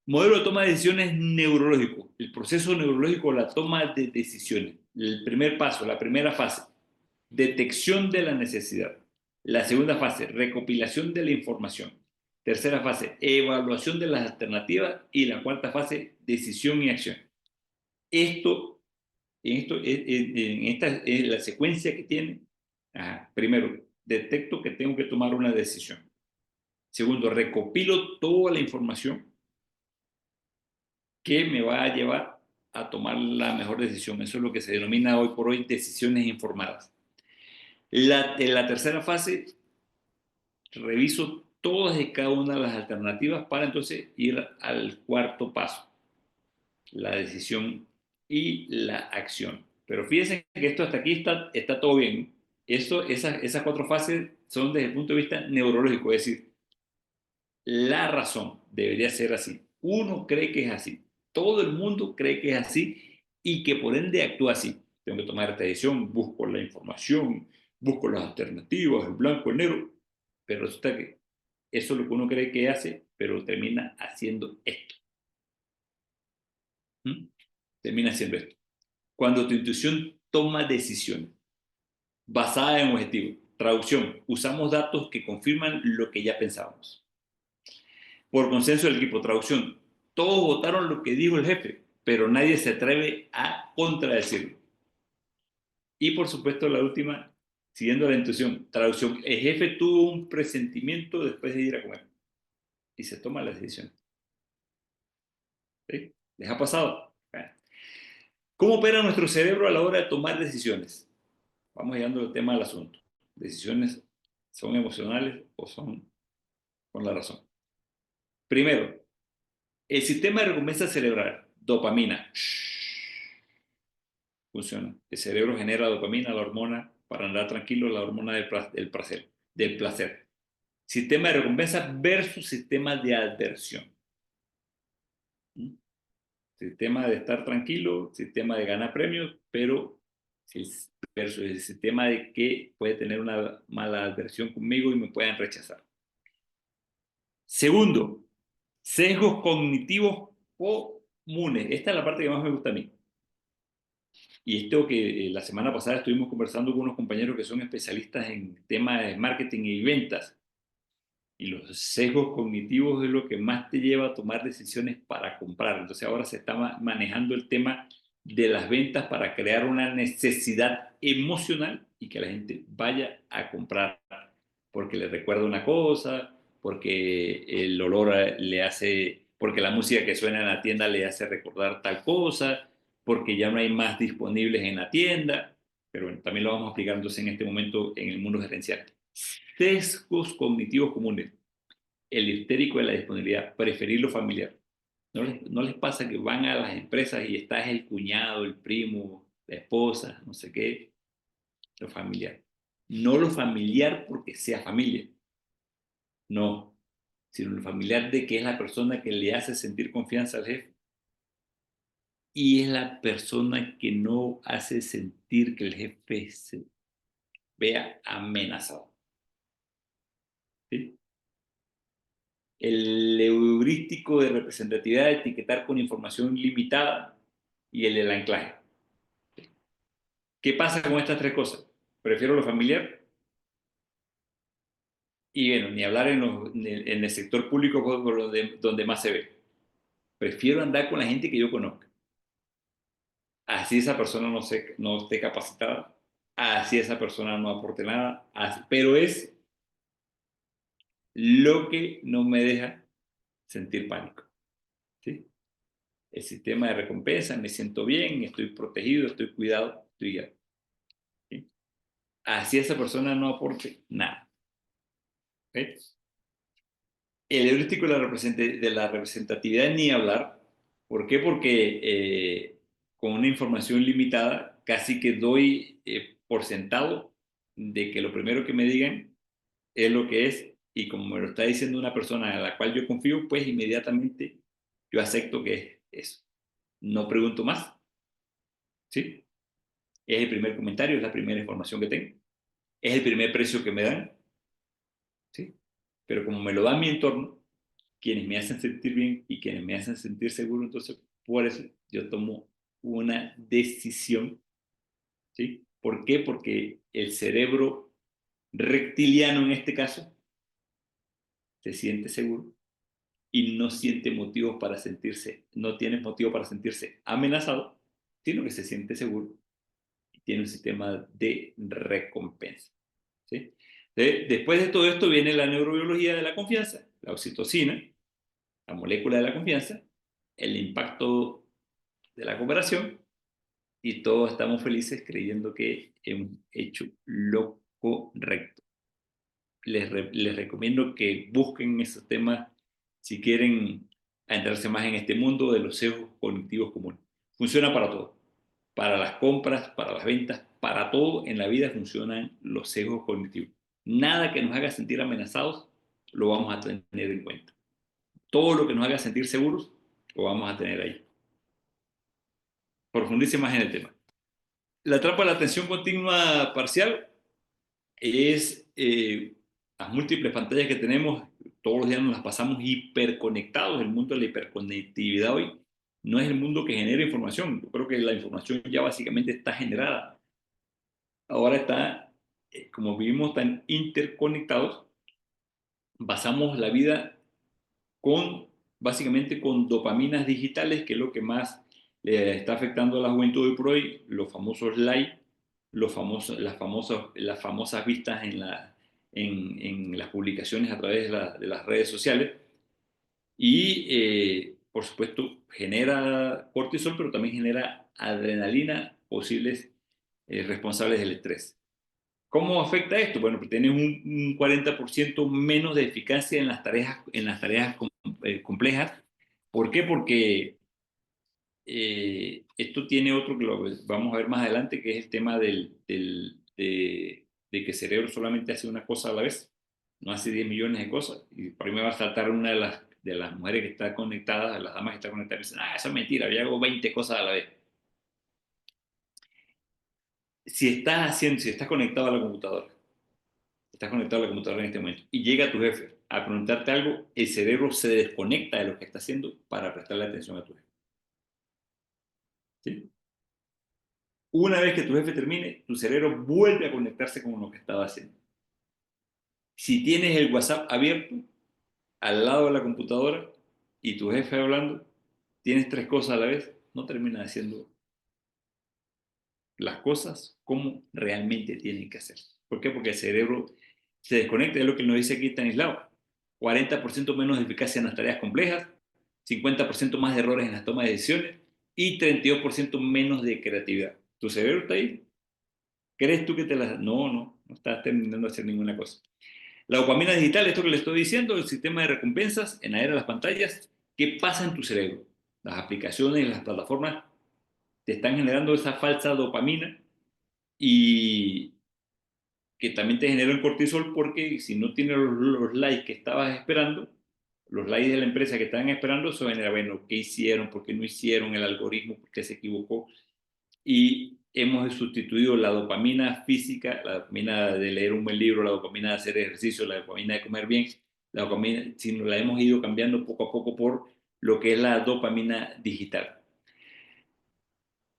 Modelo de toma de decisiones neurológico. El proceso neurológico, la toma de decisiones. El primer paso, la primera fase, detección de la necesidad. La segunda fase, recopilación de la información. Tercera fase, evaluación de las alternativas. Y la cuarta fase, decisión y acción. Esta es la secuencia que tiene. Primero, detecto que tengo que tomar una decisión. Segundo, recopilo toda la información que me va a llevar a tomar la mejor decisión. Eso es lo que se denomina hoy por hoy decisiones informadas. En la tercera fase, reviso todas y cada una de las alternativas para entonces ir al cuarto paso, la decisión y la acción. Pero fíjense que esto hasta aquí está todo bien. Esas 4 fases son desde el punto de vista neurológico, es decir, la razón debería ser así. Uno cree que es así. Todo el mundo cree que es así y que por ende actúa así. Tengo que tomar esta decisión, busco la información, busco las alternativas, el blanco, el negro, pero resulta que eso es lo que uno cree que hace, pero termina haciendo esto. ¿Mm? Termina haciendo esto. Cuando tu intuición toma decisiones basada en objetivos. Traducción, usamos datos que confirman lo que ya pensábamos. Por consenso del equipo, traducción, todos votaron lo que dijo el jefe, pero nadie se atreve a contradecirlo. Y por supuesto la última, siguiendo la intuición. Traducción, el jefe tuvo un presentimiento después de ir a comer y se toma la decisión. ¿Sí? ¿Les ha pasado? Bueno. ¿Cómo opera nuestro cerebro a la hora de tomar decisiones? Vamos llegando al tema del asunto. ¿Decisiones son emocionales o son con la razón? Primero, el sistema de recompensa cerebral, dopamina, funciona. El cerebro genera dopamina, la hormona para andar tranquilo, la hormona del placer, del placer. Sistema de recompensa versus sistema de adversión. ¿Mm? Sistema de estar tranquilo, sistema de ganar premios, pero versus el sistema de que puede tener una mala adversión conmigo y me puedan rechazar. Segundo, sesgos cognitivos comunes. Esta es la parte que más me gusta a mí. Y esto que la semana pasada estuvimos conversando con unos compañeros que son especialistas en temas de marketing y ventas. Y los sesgos cognitivos es lo que más te lleva a tomar decisiones para comprar. Entonces ahora se está manejando el tema de las ventas para crear una necesidad emocional y que la gente vaya a comprar porque le recuerda una cosa, porque el olor le hace, porque la música que suena en la tienda le hace recordar tal cosa, porque ya no hay más disponibles en la tienda. Pero bueno, también lo vamos a explicar entonces en este momento en el mundo gerencial. Sesgos cognitivos comunes. El histérico de la disponibilidad, preferir lo familiar. ¿No les pasa que van a las empresas y está el cuñado, el primo, la esposa, no sé qué? Lo familiar. No lo familiar porque sea familia, no, sino lo familiar de que es la persona que le hace sentir confianza al jefe y es la persona que no hace sentir que el jefe se vea amenazado. ¿Sí? El heurístico de representatividad de etiquetar con información limitada y el del anclaje. ¿Qué pasa con estas tres cosas? Prefiero lo familiar y bueno, ni hablar en el sector público donde más se ve. Prefiero andar con la gente que yo conozca. Así esa persona no esté capacitada, así esa persona no aporte nada, pero es lo que no me deja sentir pánico. ¿Sí? El sistema de recompensa, me siento bien, estoy protegido, estoy cuidado, estoy guiado. ¿Sí? Así esa persona no aporte nada. ¿Sí? El heurístico de la representatividad ni hablar. ¿Por qué? Porque con una información limitada casi que doy por sentado de que lo primero que me digan es lo que es y como me lo está diciendo una persona a la cual yo confío, pues inmediatamente yo acepto que es eso. No pregunto más, ¿sí? Es el primer comentario, es la primera información que tengo, es el primer precio que me dan, ¿sí? Pero como me lo da mi entorno, quienes me hacen sentir bien y quienes me hacen sentir seguro, entonces por eso yo tomo una decisión, ¿sí? ¿Por qué? Porque el cerebro reptiliano en este caso se siente seguro y no siente motivos para sentirse, no tiene motivo para sentirse amenazado, sino que se siente seguro y tiene un sistema de recompensa, ¿sí? Después de todo esto viene la neurobiología de la confianza, la oxitocina, la molécula de la confianza, el impacto de la cooperación y todos estamos felices creyendo que hemos hecho lo correcto. Les recomiendo que busquen esos temas si quieren adentrarse más en este mundo de los sesgos cognitivos comunes. Funciona para todo, para las compras, para las ventas, para todo en la vida funcionan los sesgos cognitivos. Nada que nos haga sentir amenazados lo vamos a tener en cuenta. Todo lo que nos haga sentir seguros lo vamos a tener ahí. Profundice más en el tema. La trampa de la atención continua parcial es las múltiples pantallas que tenemos, todos los días nos las pasamos hiperconectados. El mundo de la hiperconectividad hoy no es el mundo que genera información. Yo creo que la información ya básicamente está generada. Ahora está, como vivimos tan interconectados, basamos la vida con, básicamente con dopaminas digitales, que es lo que más le está afectando a la juventud hoy por hoy, los famosos likes, las famosas vistas en las publicaciones a través de las redes sociales y, por supuesto, genera cortisol, pero también genera adrenalina, posibles responsables del estrés. ¿Cómo afecta esto? Bueno, pues tienes un 40% menos de eficacia en las tareas complejas. ¿Por qué? Porque esto tiene otro que lo vamos a ver más adelante, que es el tema de que el cerebro solamente hace una cosa a la vez, no hace 10 millones de cosas. Y por ahí me va a saltar una de las mujeres que está conectada, de las damas que está conectada, y dicen, ah, eso es mentira, yo hago 20 cosas a la vez. Si estás conectado a la computadora, estás conectado a la computadora en este momento, y llega tu jefe a preguntarte algo, el cerebro se desconecta de lo que está haciendo para prestarle atención a tu jefe. ¿Sí? Una vez que tu jefe termine, tu cerebro vuelve a conectarse con lo que estaba haciendo. Si tienes el WhatsApp abierto al lado de la computadora y tu jefe hablando, tienes tres cosas a la vez, no terminas haciendo las cosas como realmente tienen que hacer. ¿Por qué? Porque el cerebro se desconecta, es lo que nos dice aquí Stanislao. 40% menos de eficacia en las tareas complejas, 50% más de errores en las tomas de decisiones y 32% menos de creatividad. ¿Tu cerebro está ahí? ¿Crees tú que te las... No, no estás terminando de hacer ninguna cosa. La dopamina digital, esto que le estoy diciendo, el sistema de recompensas en la era de las pantallas, ¿qué pasa en tu cerebro? Las aplicaciones, las plataformas te están generando esa falsa dopamina y que también te genera el cortisol porque si no tienes los likes que estabas esperando, los likes de la empresa que estaban esperando, eso genera, bueno, ¿qué hicieron? ¿Por qué no hicieron el algoritmo? ¿Por qué se equivocó? Y hemos sustituido la dopamina física, la dopamina de leer un buen libro, la dopamina de hacer ejercicio, la dopamina de comer bien, la dopamina, sino la hemos ido cambiando poco a poco por lo que es la dopamina digital.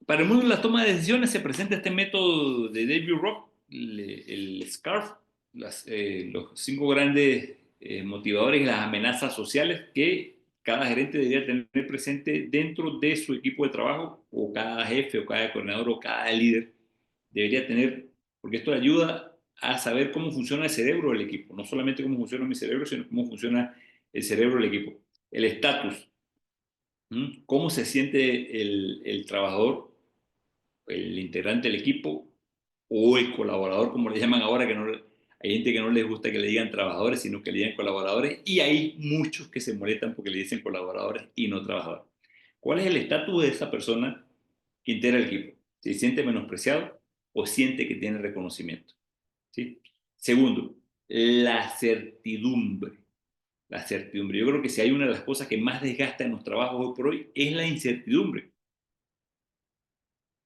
Para el mundo de la toma de decisiones se presenta este método de David Rock, el SCARF, los cinco grandes motivadores y las amenazas sociales que cada gerente debería tener presente dentro de su equipo de trabajo, o cada jefe, o cada coordinador, o cada líder debería tener, porque esto ayuda a saber cómo funciona el cerebro del equipo, no solamente cómo funciona mi cerebro, sino cómo funciona el cerebro del equipo. El estatus, cómo se siente el trabajador, el integrante del equipo o el colaborador, como le llaman ahora, que no, hay gente que no les gusta que le digan trabajadores, sino que le digan colaboradores, y hay muchos que se molestan porque le dicen colaboradores y no trabajadores. ¿Cuál es el estatus de esa persona que integra el equipo? ¿Se siente menospreciado o siente que tiene reconocimiento? ¿Sí? Segundo, la certidumbre. La certidumbre. Yo creo que si hay una de las cosas que más desgasta en los trabajos hoy por hoy es la incertidumbre.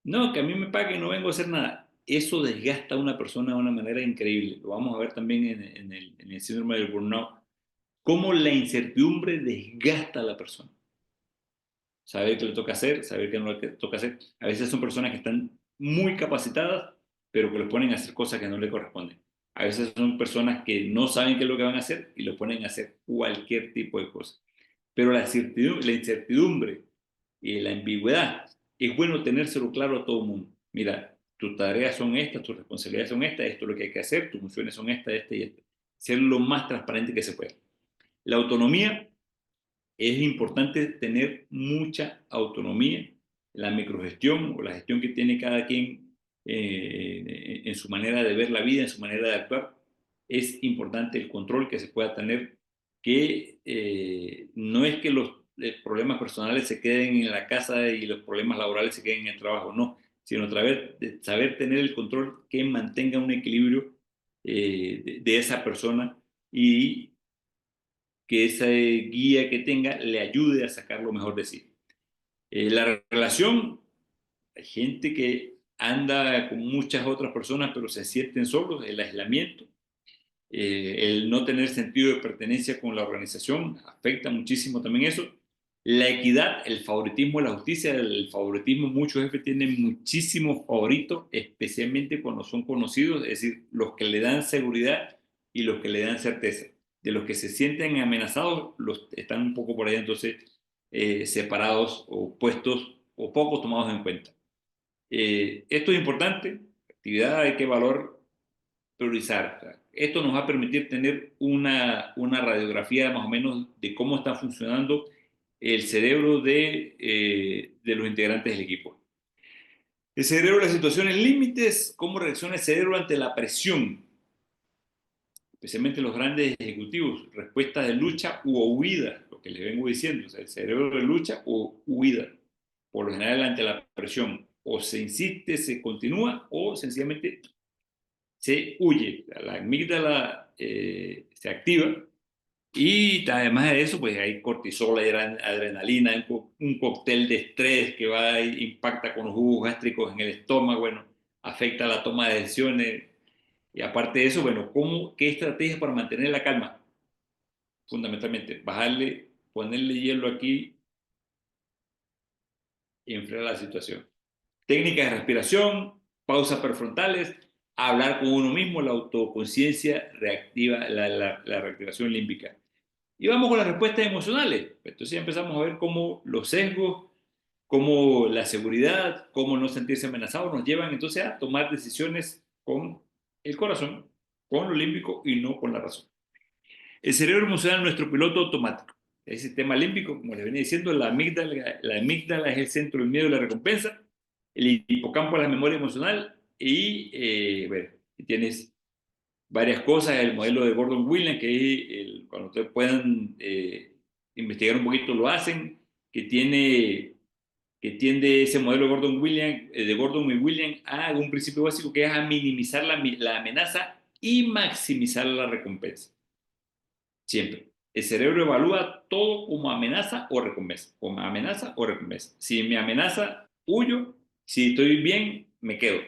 No, que a mí me paguen y no vengo a hacer nada. Eso desgasta a una persona de una manera increíble. Lo vamos a ver también en el síndrome del burnout. Cómo la incertidumbre desgasta a la persona. Saber qué le toca hacer, saber qué no le toca hacer. A veces son personas que están muy capacitadas, pero que los ponen a hacer cosas que no le corresponden. A veces son personas que no saben qué es lo que van a hacer y los ponen a hacer cualquier tipo de cosa. Pero la incertidumbre y la ambigüedad, es bueno tenérselo claro a todo el mundo. Mira, tus tareas son estas, tus responsabilidades son estas, esto es lo que hay que hacer, tus funciones son estas, esta y esta. Ser lo más transparente que se pueda. La autonomía, es importante tener mucha autonomía. La microgestión o la gestión que tiene cada quien en su manera de ver la vida, en su manera de actuar, es importante el control que se pueda tener, que no es que los problemas personales se queden en la casa y los problemas laborales se queden en el trabajo, no, sino saber tener el control que mantenga un equilibrio de esa persona y que esa guía que tenga le ayude a sacar lo mejor de sí. La relación, hay gente que anda con muchas otras personas pero se sienten solos, el aislamiento, el no tener sentido de pertenencia con la organización, afecta muchísimo también eso. La equidad, el favoritismo, la justicia, el favoritismo, muchos jefes tienen muchísimos favoritos, especialmente cuando son conocidos, es decir, los que le dan seguridad y los que le dan certeza. De los que se sienten amenazados, los están un poco por ahí entonces separados o puestos o poco tomados en cuenta. Esto es importante, actividad hay que priorizar. O sea, esto nos va a permitir tener una radiografía más o menos de cómo está funcionando el cerebro de los integrantes del equipo. El cerebro, las situaciones límites, cómo reacciona el cerebro ante la presión, especialmente los grandes ejecutivos, respuesta de lucha u huida, lo que les vengo diciendo, o sea, el cerebro de lucha o huida, por lo general ante la presión, o se insiste, se continúa, o sencillamente se huye, la amígdala se activa, y además de eso, pues hay cortisol, hay adrenalina, un cóctel de estrés que va impacta con los jugos gástricos en el estómago, bueno, afecta la toma de decisiones. Y aparte de eso, bueno, ¿qué estrategias para mantener la calma? Fundamentalmente, bajarle, ponerle hielo aquí y enfriar la situación. Técnicas de respiración, pausas prefrontales, hablar con uno mismo, la autoconciencia reactiva, la reactivación límbica. Y vamos con las respuestas emocionales. Entonces ya empezamos a ver cómo los sesgos, cómo la seguridad, cómo no sentirse amenazados nos llevan entonces a tomar decisiones con el corazón, con lo límbico y no con la razón. El cerebro emocional es nuestro piloto automático. El sistema límbico, como les venía diciendo, la amígdala es el centro del miedo y la recompensa, el hipocampo es la memoria emocional y, bueno, tienes varias cosas, el modelo de Gordon Williams, cuando ustedes puedan investigar un poquito lo hacen, que tiende ese modelo de Gordon Williams, de Gordon y Williams a un principio básico que es a minimizar la amenaza y maximizar la recompensa. Siempre. El cerebro evalúa todo como amenaza o recompensa. Como amenaza o recompensa. Si me amenaza, huyo. Si estoy bien, me quedo.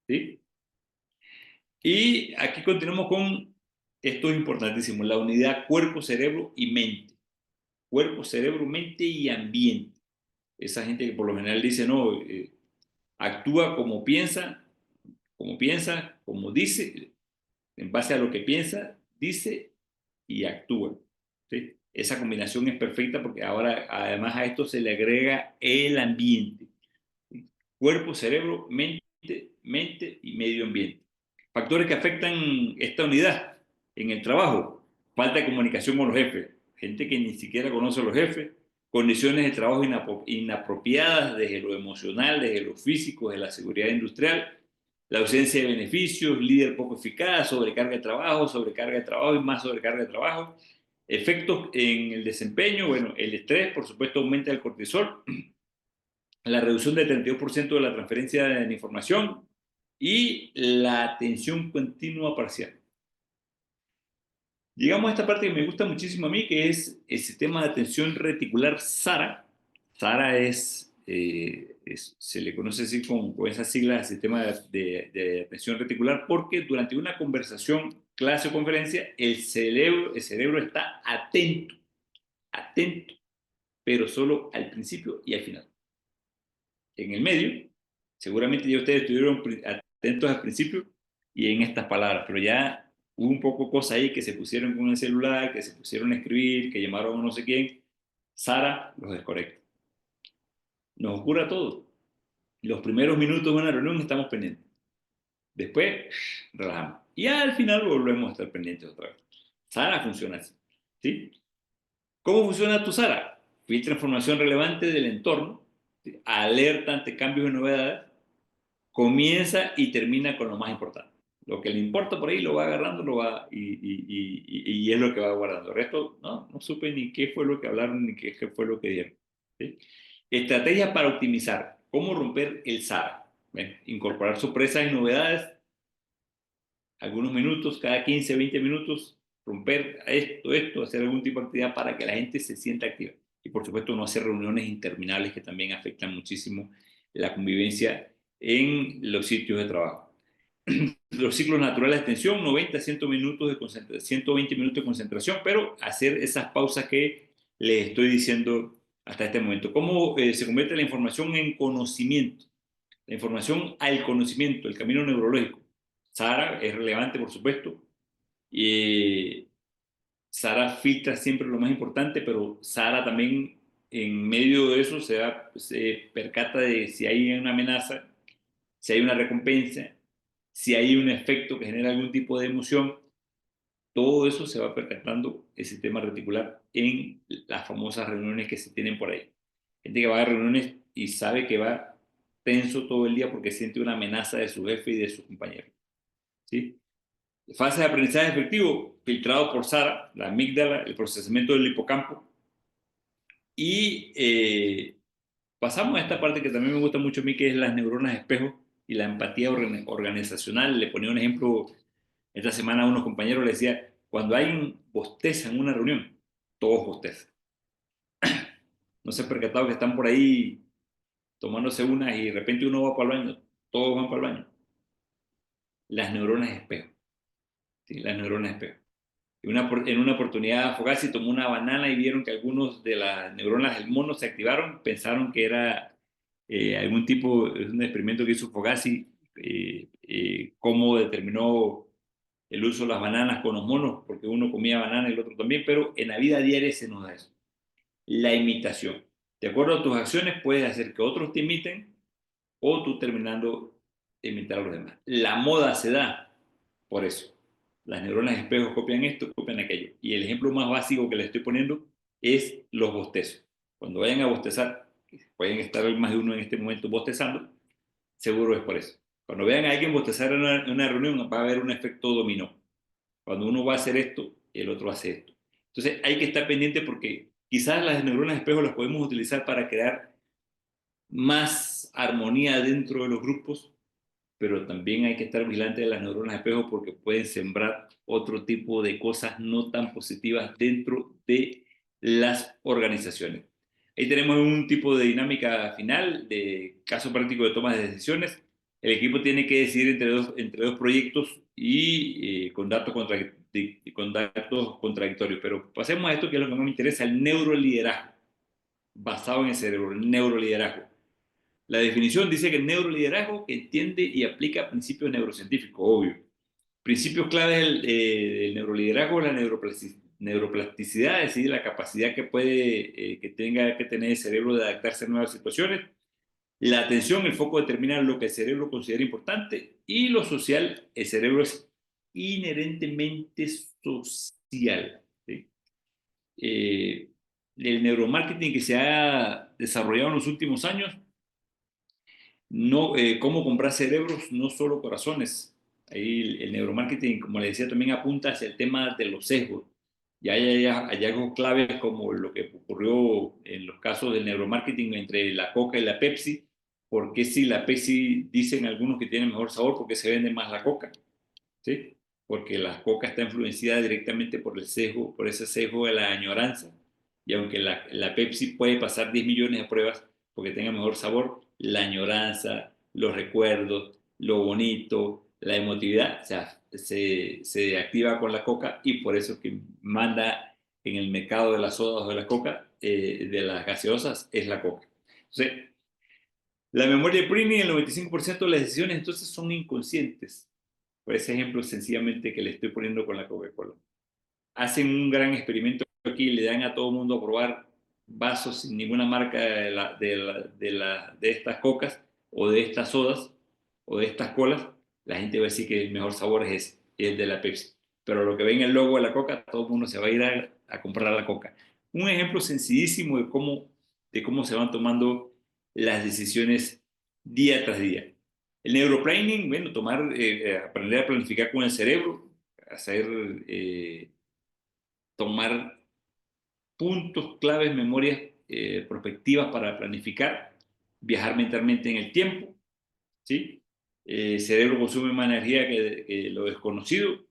¿Sí? Y aquí continuamos con, esto es importantísimo, la unidad cuerpo, cerebro y mente. Cuerpo, cerebro, mente y ambiente. Esa gente que por lo general dice, no, actúa como piensa, como dice, en base a lo que piensa, dice y actúa. ¿Sí? Esa combinación es perfecta porque ahora además a esto se le agrega el ambiente. ¿Sí? Cuerpo, cerebro, mente y medio ambiente. Factores que afectan esta unidad en el trabajo. Falta de comunicación con los jefes. Gente que ni siquiera conoce a los jefes. Condiciones de trabajo inapropiadas desde lo emocional, desde lo físico, desde la seguridad industrial. La ausencia de beneficios, líder poco eficaz, sobrecarga de trabajo y más sobrecarga de trabajo. Efectos en el desempeño, bueno, el estrés, por supuesto, aumenta el cortisol, la reducción del 32% de la transferencia de información y la atención continua parcial. Llegamos a esta parte que me gusta muchísimo a mí, que es el sistema de atención reticular SARA. SARA se le conoce así con esas siglas, sistema de atención reticular, porque durante una conversación, clase o conferencia, el cerebro está atento, pero solo al principio y al final. En el medio, seguramente ya ustedes estuvieron atentos al principio y en estas palabras, pero ya hubo un poco cosas ahí que se pusieron con el celular, que se pusieron a escribir, que llamaron a no sé quién. Sara los desconecta. Nos ocurre a todos. Los primeros minutos de una reunión estamos pendientes. Después, relajamos. Y al final volvemos a estar pendientes otra vez. Sara funciona así. ¿Sí? ¿Cómo funciona tu Sara? Filtra información relevante del entorno, ¿sí? Alerta ante cambios y novedades, comienza y termina con lo más importante. Lo que le importa por ahí lo va agarrando y es lo que va guardando. El resto, no supe ni qué fue lo que hablaron ni qué fue lo que dieron. ¿Sí? Estrategias para optimizar. ¿Cómo romper el SAR? Bueno, incorporar sorpresas y novedades. Algunos minutos, cada 15, 20 minutos, romper esto, hacer algún tipo de actividad para que la gente se sienta activa. Y por supuesto no hacer reuniones interminables que también afectan muchísimo la convivencia en los sitios de trabajo. Los ciclos naturales de atención, 90 a 100 minutos de concentración, 120 minutos de concentración, pero hacer esas pausas que les estoy diciendo hasta este momento. ¿Cómo se convierte la información en conocimiento? La información al conocimiento, el camino neurológico. Sara es relevante, por supuesto. Sara filtra siempre lo más importante, pero Sara también en medio de eso se percata de si hay una amenaza, si hay una recompensa, si hay un efecto que genera algún tipo de emoción, todo eso se va percatando el sistema reticular en las famosas reuniones que se tienen por ahí. Gente que va a reuniones y sabe que va tenso todo el día porque siente una amenaza de su jefe y de sus compañeros. ¿Sí? Fase de aprendizaje efectivo, filtrado por SARA, la amígdala, el procesamiento del hipocampo. Y pasamos a esta parte que también me gusta mucho a mí, que es las neuronas espejo y la empatía organizacional. Le ponía un ejemplo esta semana a unos compañeros, le decía, cuando hay un bosteza en una reunión, todos bostezan. No se han percatado que están por ahí tomándose unas y de repente uno va para el baño, todos van para el baño. Las neuronas espejo, ¿sí? Las neuronas espejo. En una oportunidad Fogassi tomó una banana y vieron que algunos de las neuronas del mono se activaron, pensaron que era algún tipo, es un experimento que hizo Fogassi, cómo determinó el uso de las bananas con los monos, porque uno comía banana y el otro también, pero en la vida diaria se nos da eso. La imitación. De acuerdo a tus acciones puedes hacer que otros te imiten o tú terminando de imitar a los demás. La moda se da por eso. Las neuronas espejos copian esto, copian aquello. Y el ejemplo más básico que les estoy poniendo es los bostezos. Cuando vayan a bostezar, pueden estar más de uno en este momento bostezando, seguro es por eso. Cuando vean a alguien bostezar en una reunión, va a haber un efecto dominó. Cuando uno va a hacer esto, el otro hace esto. Entonces hay que estar pendiente porque quizás las neuronas espejo las podemos utilizar para crear más armonía dentro de los grupos, pero también hay que estar vigilante de las neuronas espejo porque pueden sembrar otro tipo de cosas no tan positivas dentro de las organizaciones. Ahí tenemos un tipo de dinámica final, de caso práctico de toma de decisiones. El equipo tiene que decidir entre dos proyectos y con datos contradictorios. Pero pasemos a esto que es lo que más me interesa, el neuroliderazgo, basado en el cerebro, el neuroliderazgo. La definición dice que el neuroliderazgo entiende y aplica principios neurocientíficos, obvio. Principios claves del neuroliderazgo, la neuroplasticidad, es decir, la capacidad que que tenga que tener el cerebro de adaptarse a nuevas situaciones. La atención, el foco determina lo que el cerebro considera importante. Y lo social, el cerebro es inherentemente social. ¿Sí? Eh, el neuromarketing que se ha desarrollado en los últimos años no, cómo comprar cerebros, no solo corazones. Ahí el neuromarketing, como le decía, también apunta hacia el tema de los sesgos. Y hay hallazgos claves como lo que ocurrió en los casos del neuromarketing entre la Coca y la Pepsi. Porque si la Pepsi dicen algunos que tiene mejor sabor, porque se vende más la Coca, ¿sí? Porque la Coca está influenciada directamente por el sesgo, por ese sesgo de la añoranza. Y aunque la Pepsi puede pasar 10 millones de pruebas porque tenga mejor sabor, la añoranza, los recuerdos, lo bonito, la emotividad, o sea, se activa con la Coca y por eso que manda en el mercado de las sodas o de la Coca, de las gaseosas, es la Coca. Entonces, la memoria de Britney, el 95% de las decisiones entonces son inconscientes. Por ese ejemplo, sencillamente que le estoy poniendo con la Coca-Cola. Hacen un gran experimento aquí, le dan a todo el mundo a probar vasos sin ninguna marca de estas cocas o de estas sodas o de estas colas. La gente va a decir que el mejor sabor es el de la Pepsi. Pero lo que ven el logo de la Coca, todo el mundo se va a ir a comprar la Coca. Un ejemplo sencillísimo de cómo se van tomando las decisiones día tras día. El neuroplanning, bueno, aprender a planificar con el cerebro, hacer, tomar puntos claves, memorias prospectivas para planificar, viajar mentalmente en el tiempo, ¿sí? El cerebro consume más energía que lo desconocido.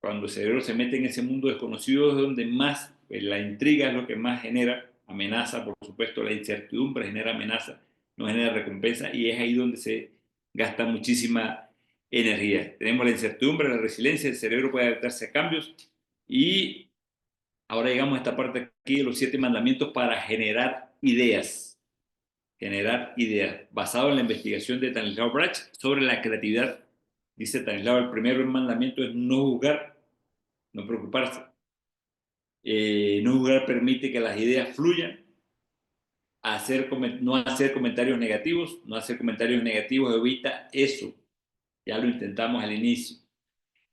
Cuando el cerebro se mete en ese mundo desconocido es donde más, la intriga es lo que más genera amenaza, por supuesto, la incertidumbre genera amenaza, no genera recompensa y es ahí donde se gasta muchísima energía. Tenemos la incertidumbre, la resiliencia, el cerebro puede adaptarse a cambios y ahora llegamos a esta parte aquí de los 7 mandamientos para generar ideas, basado en la investigación de Stanislaw Brach sobre la creatividad. Dice Stanislaw, el primer mandamiento es no juzgar, no preocuparse. No juzgar permite que las ideas fluyan, no hacer comentarios negativos, no hacer comentarios negativos evita eso, Ya lo intentamos al inicio.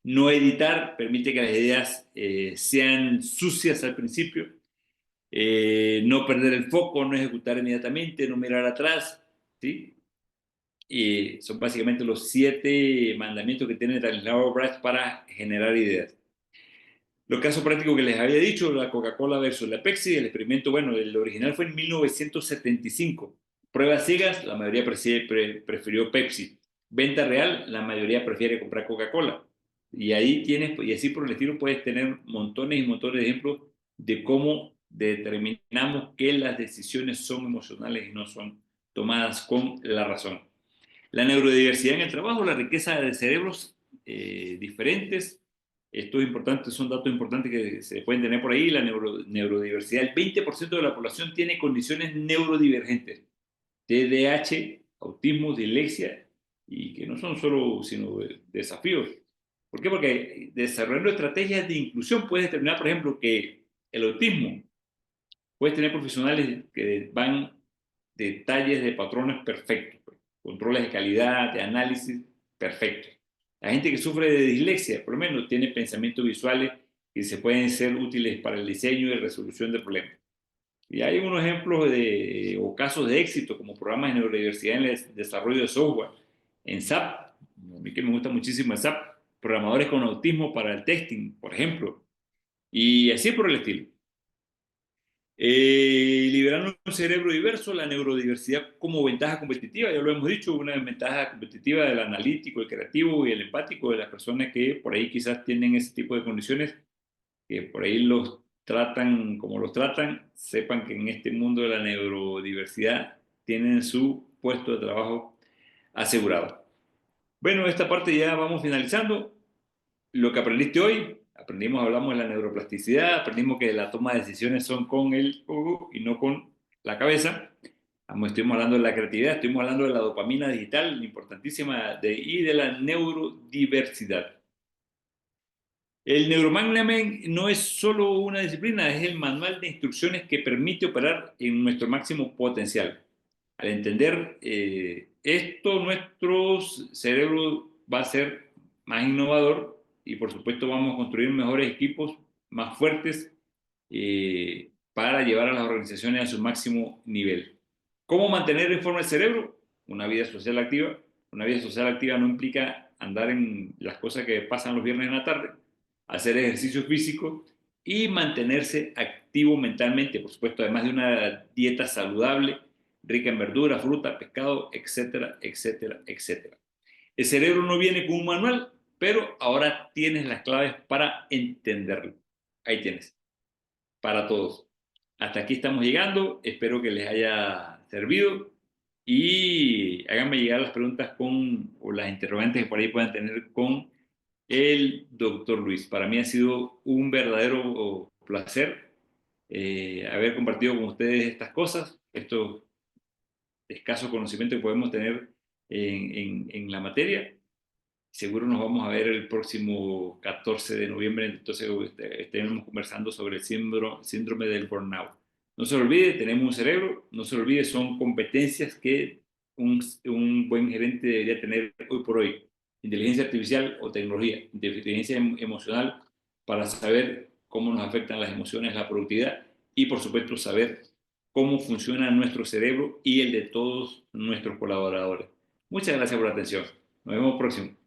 No editar permite que las ideas sean sucias al principio. No perder el foco, no ejecutar inmediatamente, no mirar atrás, ¿sí? Y son básicamente los 7 mandamientos que tiene Stanislaw Brach para generar ideas. Los casos prácticos que les había dicho, la Coca-Cola versus la Pepsi, el experimento, bueno, el original fue en 1975. Pruebas ciegas, la mayoría prefirió Pepsi. Venta real, la mayoría prefiere comprar Coca-Cola. Y ahí tienes, y así por el estilo, puedes tener montones y montones de ejemplos de cómo determinamos que las decisiones son emocionales y no son tomadas con la razón. La neurodiversidad en el trabajo, la riqueza de cerebros diferentes. Esto es importante, son datos importantes que se pueden tener por ahí. La neurodiversidad, el 20% de la población tiene condiciones neurodivergentes, TDAH, autismo, dislexia, y que no son solo sino desafíos. ¿Por qué? Porque desarrollando estrategias de inclusión puedes determinar, por ejemplo, que el autismo, puedes tener profesionales que van detalles de patrones perfectos, pues, controles de calidad, de análisis perfectos. La gente que sufre de dislexia, por lo menos, tiene pensamientos visuales que se pueden ser útiles para el diseño y resolución de problemas. Y hay unos ejemplos o casos de éxito, como programas de neurodiversidad en el desarrollo de software. En SAP, a mí que me gusta muchísimo el SAP, programadores con autismo para el testing, por ejemplo, y así por el estilo. Liberando un cerebro diverso, la neurodiversidad como ventaja competitiva, ya lo hemos dicho, una ventaja competitiva del analítico, el creativo y el empático de las personas que por ahí quizás tienen ese tipo de condiciones, que por ahí los tratan como los tratan, sepan que en este mundo de la neurodiversidad tienen su puesto de trabajo asegurado. Bueno, esta parte ya vamos finalizando. Lo que aprendiste hoy, hablamos de la neuroplasticidad, aprendimos que la toma de decisiones son con el y no con la cabeza. Estuvimos hablando de la creatividad, estuvimos hablando de la dopamina digital, importantísima, y de la neurodiversidad. El Neuromanagement no es solo una disciplina, es el manual de instrucciones que permite operar en nuestro máximo potencial. Al entender esto, nuestro cerebro va a ser más innovador y por supuesto vamos a construir mejores equipos, más fuertes, para llevar a las organizaciones a su máximo nivel. ¿Cómo mantener en forma el cerebro? Una vida social activa. Una vida social activa no implica andar en las cosas que pasan los viernes en la tarde, hacer ejercicio físico y mantenerse activo mentalmente, por supuesto, además de una dieta saludable, rica en verdura, fruta, pescado, etcétera, etcétera, etcétera. El cerebro no viene con un manual, pero ahora tienes las claves para entenderlo. Ahí tienes, para todos. Hasta aquí estamos llegando, espero que les haya servido y háganme llegar las preguntas o las interrogantes que por ahí puedan tener con el doctor Luis. Para mí ha sido un verdadero placer haber compartido con ustedes estas cosas, estos escasos conocimientos que podemos tener en la materia. Seguro nos vamos a ver el próximo 14 de noviembre, entonces estaremos conversando sobre el síndrome del burnout. No se olvide, tenemos un cerebro, no se olvide, son competencias que un buen gerente debería tener hoy por hoy. Inteligencia artificial o tecnología, inteligencia emocional para saber cómo nos afectan las emociones, la productividad y por supuesto saber cómo funciona nuestro cerebro y el de todos nuestros colaboradores. Muchas gracias por la atención. Nos vemos próximo.